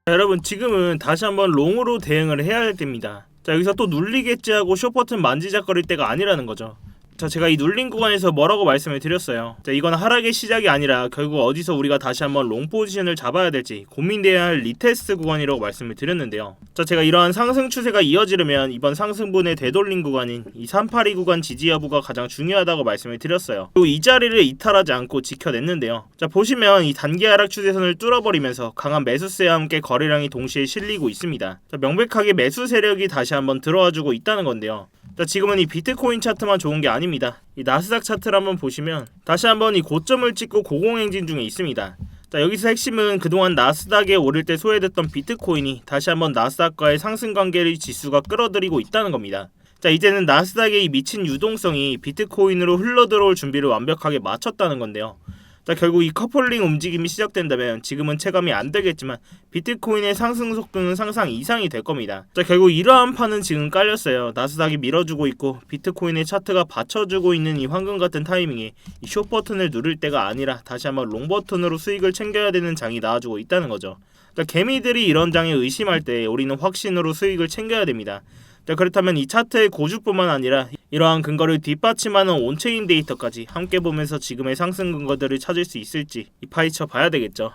자, 여러분 지금은 다시 한번 롱으로 대응을 해야 됩니다. 자, 여기서 또 눌리겠지 하고 숏 버튼 만지작거릴 때가 아니라는 거죠. 자, 제가 이 눌린 구간에서 뭐라고 말씀을 드렸어요. 자, 이건 하락의 시작이 아니라 결국 어디서 우리가 다시 한번 롱 포지션을 잡아야 될지 고민돼야 할 리테스트 구간이라고 말씀을 드렸는데요. 자, 제가 이러한 상승 추세가 이어지려면 이번 상승분의 되돌림 구간인 이 382 구간 지지 여부가 가장 중요하다고 말씀을 드렸어요. 그리고 이 자리를 이탈하지 않고 지켜냈는데요. 자, 보시면 이 단기 하락 추세선을 뚫어버리면서 강한 매수세와 함께 거래량이 동시에 실리고 있습니다. 자, 명백하게 매수 세력이 다시 한번 들어와주고 있다는 건데요. 자, 지금은 이 비트코인 차트만 좋은 게 아닙니다. 이 나스닥 차트를 한번 보시면 다시 한번 이 고점을 찍고 고공행진 중에 있습니다. 자, 여기서 핵심은 그동안 나스닥에 오를 때 소외됐던 비트코인이 다시 한번 나스닥과의 상승 관계를 지수가 끌어들이고 있다는 겁니다. 자, 이제는 나스닥의 이 미친 유동성이 비트코인으로 흘러들어올 준비를 완벽하게 마쳤다는 건데요. 자, 결국 이 커플링 움직임이 시작된다면 지금은 체감이 안 되겠지만 비트코인의 상승 속도는 상상 이상이 될 겁니다. 자, 결국 이러한 판은 지금 깔렸어요. 나스닥이 밀어주고 있고 비트코인의 차트가 받쳐주고 있는 이 황금 같은 타이밍에 이 숏 버튼을 누를 때가 아니라 다시 한번 롱 버튼으로 수익을 챙겨야 되는 장이 나와주고 있다는 거죠. 자, 개미들이 이런 장에 의심할 때 우리는 확신으로 수익을 챙겨야 됩니다. 자, 그렇다면 이 차트의 고주뿐만 아니라 이러한 근거를 뒷받침하는 온체인 데이터까지 함께 보면서 지금의 상승 근거들을 찾을 수 있을지 파헤쳐 봐야 되겠죠.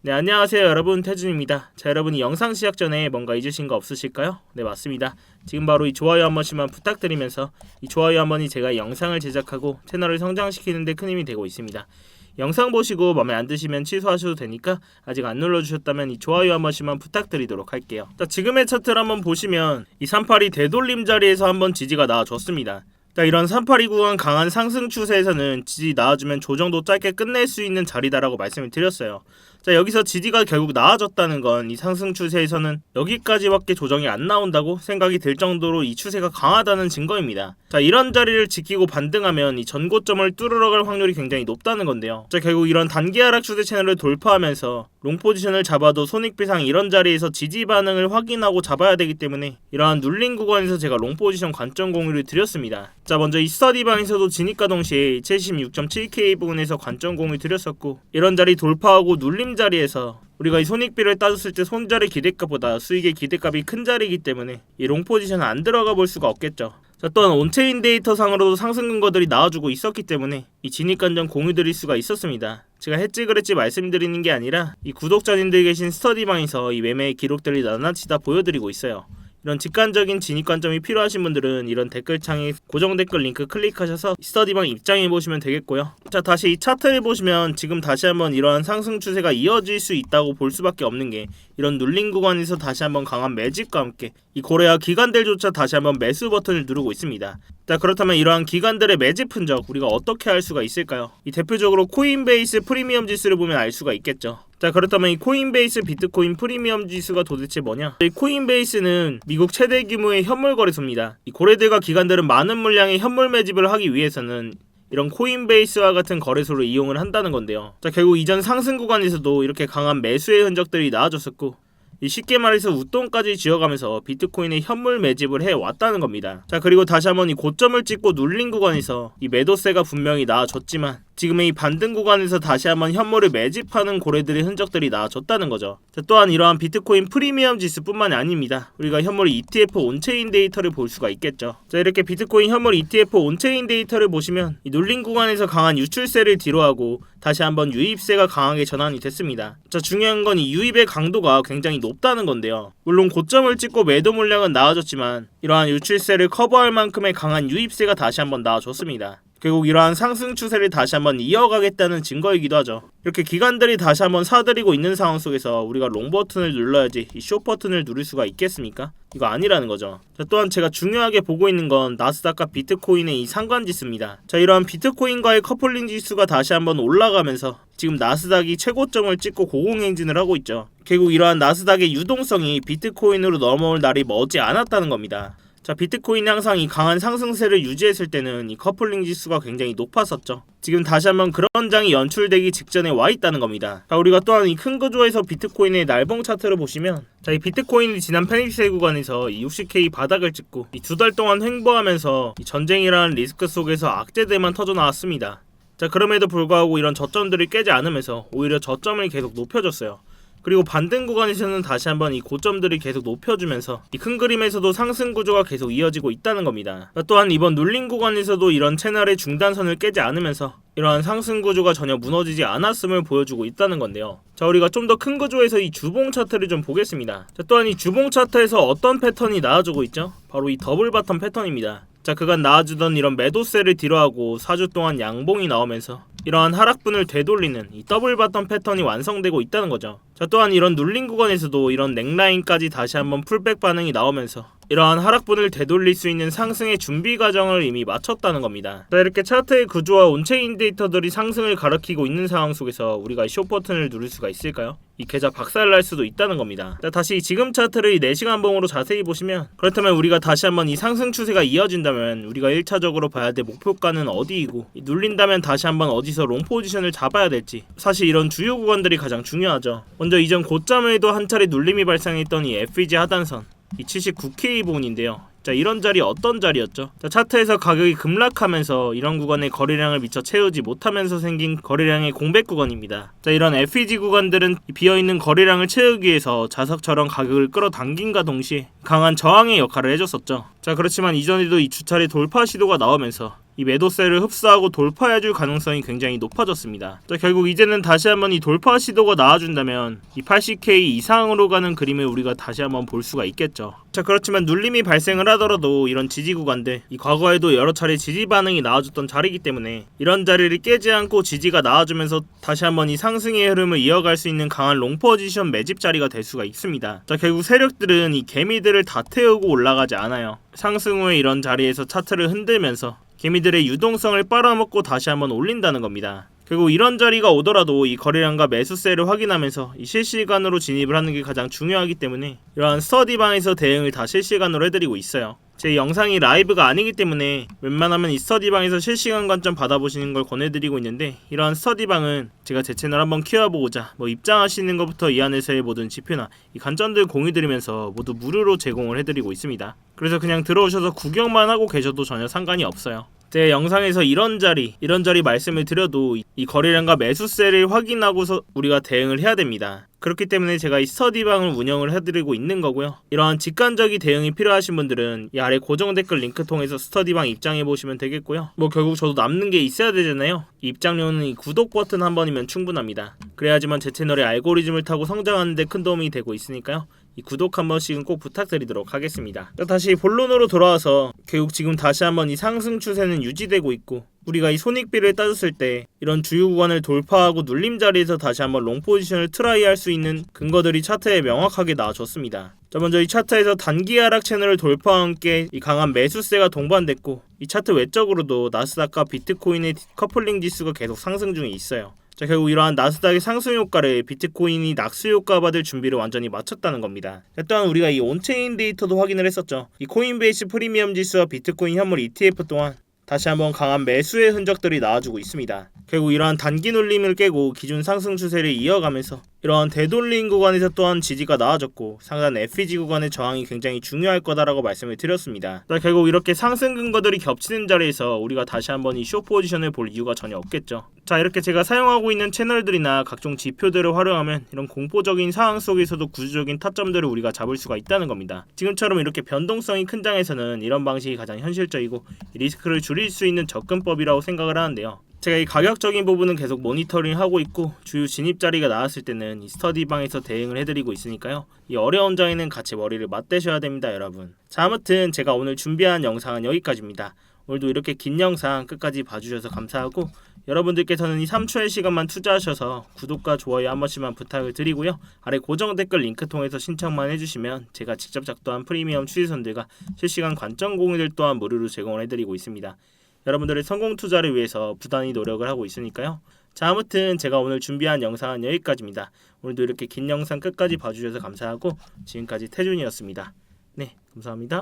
네, 안녕하세요 여러분, 태준입니다. 자, 여러분이 영상 시작 전에 뭔가 잊으신 거 없으실까요? 네, 맞습니다. 지금 바로 이 좋아요 한 번씩만 부탁드리면서 이 좋아요 한 번이 제가 영상을 제작하고 채널을 성장시키는 데 큰 힘이 되고 있습니다. 영상 보시고 마음에 안 드시면 취소하셔도 되니까 아직 안 눌러주셨다면 이 좋아요 한 번씩만 부탁드리도록 할게요. 자, 지금의 차트를 한번 보시면 이 382 되돌림 자리에서 한번 지지가 나와줬습니다. 자, 이런 382 구간 강한 상승 추세에서는 지지 나와주면 조정도 짧게 끝낼 수 있는 자리다라고 말씀을 드렸어요. 자, 여기서 지지가 결국 나와졌다는 건 이 상승 추세에서는 여기까지밖에 조정이 안 나온다고 생각이 들 정도로 이 추세가 강하다는 증거입니다. 자, 이런 자리를 지키고 반등하면 이 전고점을 뚫으러 갈 확률이 굉장히 높다는 건데요. 자, 결국 이런 단기 하락 추세 채널을 돌파하면서 롱 포지션을 잡아도 손익비상 이런 자리에서 지지 반응을 확인하고 잡아야 되기 때문에 이러한 눌린 구간에서 제가 롱 포지션 관점 공유를 드렸습니다. 자, 먼저 이 스터디방에서도 진입과 동시에 76.7K 부분에서 관점 공유 드렸었고, 이런 자리 돌파하고 눌림 자리에서 우리가 이 손익비를 따졌을 때 손절의 기대값보다 수익의 기대값이 큰 자리이기 때문에 이 롱 포지션 안 들어가 볼 수가 없겠죠. 자, 또한 온체인 데이터 상으로도 상승 근거들이 나와주고 있었기 때문에 이 진입 관점 공유 드릴 수가 있었습니다. 제가 했지 그랬지 말씀드리는 게 아니라 이 구독자님들 계신 스터디방에서 이 매매의 기록들이 낱낱이 다 보여드리고 있어요. 이런 직관적인 진입 관점이 필요하신 분들은 이런 댓글창에 고정 댓글 링크 클릭하셔서 스터디방 입장해 보시면 되겠고요. 자, 다시 이 차트를 보시면 지금 다시 한번 이러한 상승 추세가 이어질 수 있다고 볼 수밖에 없는 게 이런 눌린 구간에서 다시 한번 강한 매집과 함께 이 고래와 기관들조차 다시 한번 매수 버튼을 누르고 있습니다. 자, 그렇다면 이러한 기관들의 매집 흔적 우리가 어떻게 알 수가 있을까요? 이 대표적으로 코인베이스 프리미엄 지수를 보면 알 수가 있겠죠. 자, 그렇다면 이 코인베이스 비트코인 프리미엄 지수가 도대체 뭐냐? 이 코인베이스는 미국 최대 규모의 현물 거래소입니다. 이 고래들과 기관들은 많은 물량의 현물 매집을 하기 위해서는 이런 코인베이스와 같은 거래소를 이용을 한다는 건데요. 자, 결국 이전 상승 구간에서도 이렇게 강한 매수의 흔적들이 나와줬었고, 쉽게 말해서 웃돈까지 쥐어가면서 비트코인의 현물 매집을 해왔다는 겁니다. 자, 그리고 다시 한번 이 고점을 찍고 눌린 구간에서 이 매도세가 분명히 나와줬지만 지금의 이 반등 구간에서 다시 한번 현물을 매집하는 고래들의 흔적들이 나와줬다는 거죠. 자, 또한 이러한 비트코인 프리미엄 지수뿐만이 아닙니다. 우리가 현물 ETF 온체인 데이터를 볼 수가 있겠죠. 자, 이렇게 비트코인 현물 ETF 온체인 데이터를 보시면 이 눌린 구간에서 강한 유출세를 뒤로하고 다시 한번 유입세가 강하게 전환이 됐습니다. 자, 중요한 건 이 유입의 강도가 굉장히 높다는 건데요. 물론 고점을 찍고 매도 물량은 나와줬지만 이러한 유출세를 커버할 만큼의 강한 유입세가 다시 한번 나와줬습니다. 결국 이러한 상승 추세를 다시 한번 이어가겠다는 증거이기도 하죠. 이렇게 기관들이 다시 한번 사들이고 있는 상황 속에서 우리가 롱 버튼을 눌러야지 이 숏 버튼을 누를 수가 있겠습니까? 이거 아니라는 거죠. 자, 또한 제가 중요하게 보고 있는 건 나스닥과 비트코인의 이 상관지수입니다. 자, 이러한 비트코인과의 커플링 지수가 다시 한번 올라가면서 지금 나스닥이 최고점을 찍고 고공행진을 하고 있죠. 결국 이러한 나스닥의 유동성이 비트코인으로 넘어올 날이 머지 않았다는 겁니다. 자, 비트코인이 항상 이 강한 상승세를 유지했을 때는 이 커플링 지수가 굉장히 높았었죠. 지금 다시 한번 그런 장이 연출되기 직전에 와 있다는 겁니다. 자, 우리가 또한 이 큰 구조에서 비트코인의 날봉 차트를 보시면, 자, 이 비트코인이 지난 페닉스의 구간에서 이 60K 바닥을 찍고 이 2달 동안 횡보하면서 이 전쟁이라는 리스크 속에서 악재들만 터져 나왔습니다. 자, 그럼에도 불구하고 이런 저점들을 깨지 않으면서 오히려 저점을 계속 높여줬어요. 그리고 반등 구간에서는 다시 한번 이 고점들을 계속 높여주면서 이 큰 그림에서도 상승 구조가 계속 이어지고 있다는 겁니다. 또한 이번 눌림 구간에서도 이런 채널의 중단선을 깨지 않으면서 이러한 상승 구조가 전혀 무너지지 않았음을 보여주고 있다는 건데요. 자, 우리가 좀 더 큰 구조에서 이 주봉 차트를 좀 보겠습니다. 자, 또한 이 주봉 차트에서 어떤 패턴이 나와주고 있죠? 바로 이 더블 바텀 패턴입니다. 자, 그간 나와주던 이런 매도세를 뒤로하고 4주 동안 양봉이 나오면서 이러한 하락분을 되돌리는 이 더블 바텀 패턴이 완성되고 있다는 거죠. 자, 또한 이런 눌림 구간에서도 이런 넥라인까지 다시 한번 풀백 반응이 나오면서 이러한 하락분을 되돌릴 수 있는 상승의 준비 과정을 이미 마쳤다는 겁니다. 자, 이렇게 차트의 구조와 온체인 데이터들이 상승을 가리키고 있는 상황 속에서 우리가 이 숏 버튼을 누를 수가 있을까요? 이 계좌 박살날 수도 있다는 겁니다. 자, 다시 지금 차트를 4시간 봉으로 자세히 보시면, 그렇다면 우리가 다시 한번 이 상승 추세가 이어진다면 우리가 1차적으로 봐야 될 목표가는 어디이고, 눌린다면 다시 한번 어디서 롱 포지션을 잡아야 될지, 사실 이런 주요 구간들이 가장 중요하죠. 먼저 이전 고점에도 한 차례 눌림이 발생했던 이 FEG 하단선, 이 79K 부분인데요. 자, 이런 자리 어떤 자리였죠? 자, 차트에서 가격이 급락하면서 이런 구간의 거래량을 미처 채우지 못하면서 생긴 거래량의 공백 구간입니다. 자, 이런 FEG 구간들은 비어있는 거래량을 채우기 위해서 자석처럼 가격을 끌어당긴과 동시에 강한 저항의 역할을 해줬었죠. 자, 그렇지만 이전에도 이 주차례 돌파 시도가 나오면서 이 매도세를 흡수하고 돌파해줄 가능성이 굉장히 높아졌습니다. 자, 결국 이제는 다시 한번 이 돌파 시도가 나와준다면 이 80K 이상으로 가는 그림을 우리가 다시 한번 볼 수가 있겠죠. 자, 그렇지만 눌림이 발생을 하더라도 이런 지지 구간들, 이 과거에도 여러 차례 지지 반응이 나와줬던 자리이기 때문에 이런 자리를 깨지 않고 지지가 나와주면서 다시 한번 이 상승의 흐름을 이어갈 수 있는 강한 롱 포지션 매집 자리가 될 수가 있습니다. 자, 결국 세력들은 이 개미들을 다 태우고 올라가지 않아요. 상승 후에 이런 자리에서 차트를 흔들면서 개미들의 유동성을 빨아먹고 다시 한번 올린다는 겁니다. 결국 이런 자리가 오더라도 이 거래량과 매수세를 확인하면서 이 실시간으로 진입을 하는 게 가장 중요하기 때문에 이러한 스터디방에서 대응을 다 실시간으로 해드리고 있어요. 제 영상이 라이브가 아니기 때문에 웬만하면 이 스터디방에서 실시간 관점 받아보시는 걸 권해드리고 있는데, 이러한 스터디방은 제가 제 채널 한번 키워보고자 입장하시는 것부터 이 안에서의 모든 지표나 이 관점들 공유드리면서 모두 무료로 제공을 해드리고 있습니다. 그래서 그냥 들어오셔서 구경만 하고 계셔도 전혀 상관이 없어요. 제 영상에서 이런 자리 말씀을 드려도 이 거래량과 매수세를 확인하고서 우리가 대응을 해야 됩니다. 그렇기 때문에 제가 이 스터디방을 운영을 해드리고 있는 거고요. 이러한 직관적인 대응이 필요하신 분들은 이 아래 고정 댓글 링크 통해서 스터디방 입장해 보시면 되겠고요. 결국 저도 남는 게 있어야 되잖아요. 입장료는 이 구독 버튼 한 번이면 충분합니다. 그래야지만 제 채널의 알고리즘을 타고 성장하는 데 큰 도움이 되고 있으니까요. 이 구독 한 번씩은 꼭 부탁드리도록 하겠습니다. 다시 본론으로 돌아와서 결국 지금 다시 한번 이 상승 추세는 유지되고 있고, 우리가 이 손익비를 따졌을 때 이런 주요 구간을 돌파하고 눌림 자리에서 다시 한번 롱 포지션을 트라이할 수 있는 근거들이 차트에 명확하게 나와줬습니다. 자, 먼저 이 차트에서 단기 하락 채널을 돌파와 함께 이 강한 매수세가 동반됐고, 이 차트 외적으로도 나스닥과 비트코인의 커플링 지수가 계속 상승 중에 있어요. 자, 결국 이러한 나스닥의 상승 효과를 비트코인이 낙수 효과 받을 준비를 완전히 마쳤다는 겁니다. 자, 또한 우리가 이 온체인 데이터도 확인을 했었죠. 이 코인베이스 프리미엄 지수와 비트코인 현물 ETF 또한 다시 한번 강한 매수의 흔적들이 나와주고 있습니다. 결국 이러한 단기 눌림을 깨고 기존 상승 추세를 이어가면서 이러한 되돌림 구간에서 또한 지지가 나와졌고, 상단 FEG 구간의 저항이 굉장히 중요할 거다라고 말씀을 드렸습니다. 결국 이렇게 상승 근거들이 겹치는 자리에서 우리가 다시 한번 이 숏 포지션을 볼 이유가 전혀 없겠죠. 자, 이렇게 제가 사용하고 있는 채널들이나 각종 지표들을 활용하면 이런 공포적인 상황 속에서도 구조적인 타점들을 우리가 잡을 수가 있다는 겁니다. 지금처럼 이렇게 변동성이 큰 장에서는 이런 방식이 가장 현실적이고 리스크를 줄일 수 있는 접근법이라고 생각을 하는데요. 제가 이 가격적인 부분은 계속 모니터링 하고 있고, 주요 진입 자리가 나왔을 때는 이 스터디방에서 대응을 해드리고 있으니까요. 이 어려운 장에는 같이 머리를 맞대셔야 됩니다, 여러분. 자, 아무튼 제가 오늘 준비한 영상은 여기까지입니다. 오늘도 이렇게 긴 영상 끝까지 봐주셔서 감사하고, 여러분들께서는 이 3초의 시간만 투자하셔서 구독과 좋아요 한 번씩만 부탁을 드리고요. 아래 고정 댓글 링크 통해서 신청만 해주시면 제가 직접 작도한 프리미엄 추리선들과 실시간 관점 공유들 또한 무료로 제공을 해드리고 있습니다. 여러분들의 성공 투자를 위해서 부단히 노력을 하고 있으니까요. 자, 아무튼 제가 오늘 준비한 영상은 여기까지입니다. 오늘도 이렇게 긴 영상 끝까지 봐주셔서 감사하고, 지금까지 태준이었습니다. 네, 감사합니다.